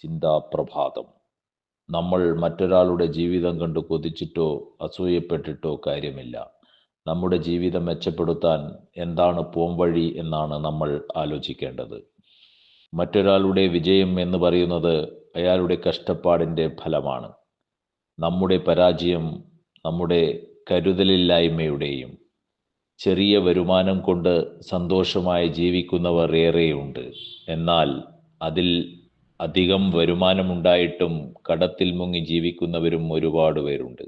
ചിന്താപ്രഭാതം. നമ്മൾ മറ്റൊരാളുടെ ജീവിതം കണ്ട് കൊതിച്ചിട്ടോ അസൂയപ്പെട്ടിട്ടോ കാര്യമില്ല. നമ്മുടെ ജീവിതം മെച്ചപ്പെടുത്താൻ എന്താണ് പോംവഴി എന്നാണ് നമ്മൾ ആലോചിക്കേണ്ടത്. മറ്റൊരാളുടെ വിജയം എന്ന് പറയുന്നത് അയാളുടെ കഷ്ടപ്പാടിൻ്റെ ഫലമാണ്. നമ്മുടെ പരാജയം നമ്മുടെ കരുതലില്ലായ്മയുടെയും. ചെറിയ വരുമാനം കൊണ്ട് സന്തോഷമായി ജീവിക്കുന്നവർ ഏറെയുണ്ട്. എന്നാൽ അതിൽ അധികം വരുമാനമുണ്ടായിട്ടും കടത്തിൽ മുങ്ങി ജീവിക്കുന്നവരും ഒരുപാട് പേരുണ്ട്.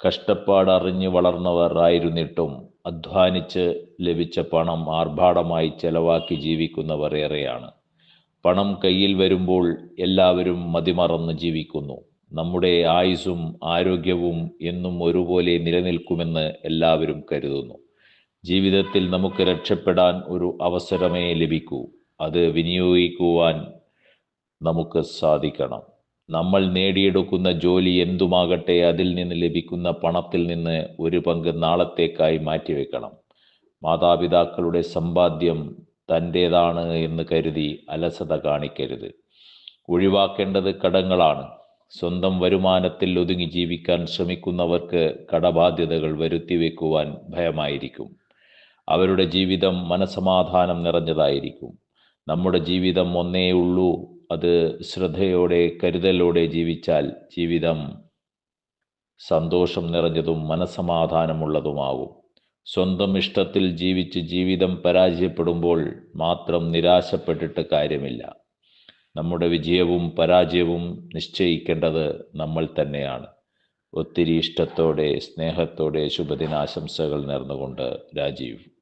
കഷ്ടപ്പാടറിഞ്ഞ് വളർന്നവർ ആയിരുന്നിട്ടും അധ്വാനിച്ച് ലഭിച്ച പണം ആർഭാടമായി ചെലവാക്കി ജീവിക്കുന്നവർ ഏറെയാണ്. പണം കയ്യിൽ വരുമ്പോൾ എല്ലാവരും മതിമറന്ന് ജീവിക്കുന്നു. നമ്മുടെ ആയുസ്സും ആരോഗ്യവും എന്നും ഒരുപോലെ നിലനിൽക്കുമെന്ന് എല്ലാവരും കരുതുന്നു. ജീവിതത്തിൽ നമുക്ക് രക്ഷപ്പെടാൻ ഒരു അവസരമേ ലഭിക്കൂ. അത് വിനിയോഗിക്കുവാൻ നമുക്ക് സാധിക്കണം. നമ്മൾ നേടിയെടുക്കുന്ന ജോലി എന്തുമാകട്ടെ, അതിൽ നിന്ന് ലഭിക്കുന്ന പണത്തിൽ നിന്ന് ഒരു പങ്ക് നാളത്തേക്കായി മാറ്റിവെക്കണം. മാതാപിതാക്കളുടെ സമ്പാദ്യം തൻ്റേതാണ് എന്ന് കരുതി അലസത കാണിക്കരുത്. ഒഴിവാക്കേണ്ടത് കടങ്ങളാണ്. സ്വന്തം വരുമാനത്തിൽ ഒതുങ്ങി ജീവിക്കാൻ ശ്രമിക്കുന്നവർക്ക് കടബാധ്യതകൾ വരുത്തിവെക്കുവാൻ ഭയമായിരിക്കും. അവരുടെ ജീവിതം മനസമാധാനം നിറഞ്ഞതായിരിക്കും. നമ്മുടെ ജീവിതം ഒന്നേ ഉള്ളൂ. അത് ശ്രദ്ധയോടെ കരുതലോടെ ജീവിച്ചാൽ ജീവിതം സന്തോഷം നിറഞ്ഞതും മനസമാധാനമുള്ളതുമാകും. സ്വന്തം ഇഷ്ടത്തിൽ ജീവിച്ച് ജീവിതം പരാജയപ്പെടുമ്പോൾ മാത്രം നിരാശപ്പെട്ടിട്ട് കാര്യമില്ല. നമ്മുടെ വിജയവും പരാജയവും നിശ്ചയിക്കേണ്ടത് നമ്മൾ തന്നെയാണ്. ഒത്തിരി ഇഷ്ടത്തോടെ സ്നേഹത്തോടെ ശുഭദിനാശംസകൾ നേർന്നുകൊണ്ട് രാജീവ്.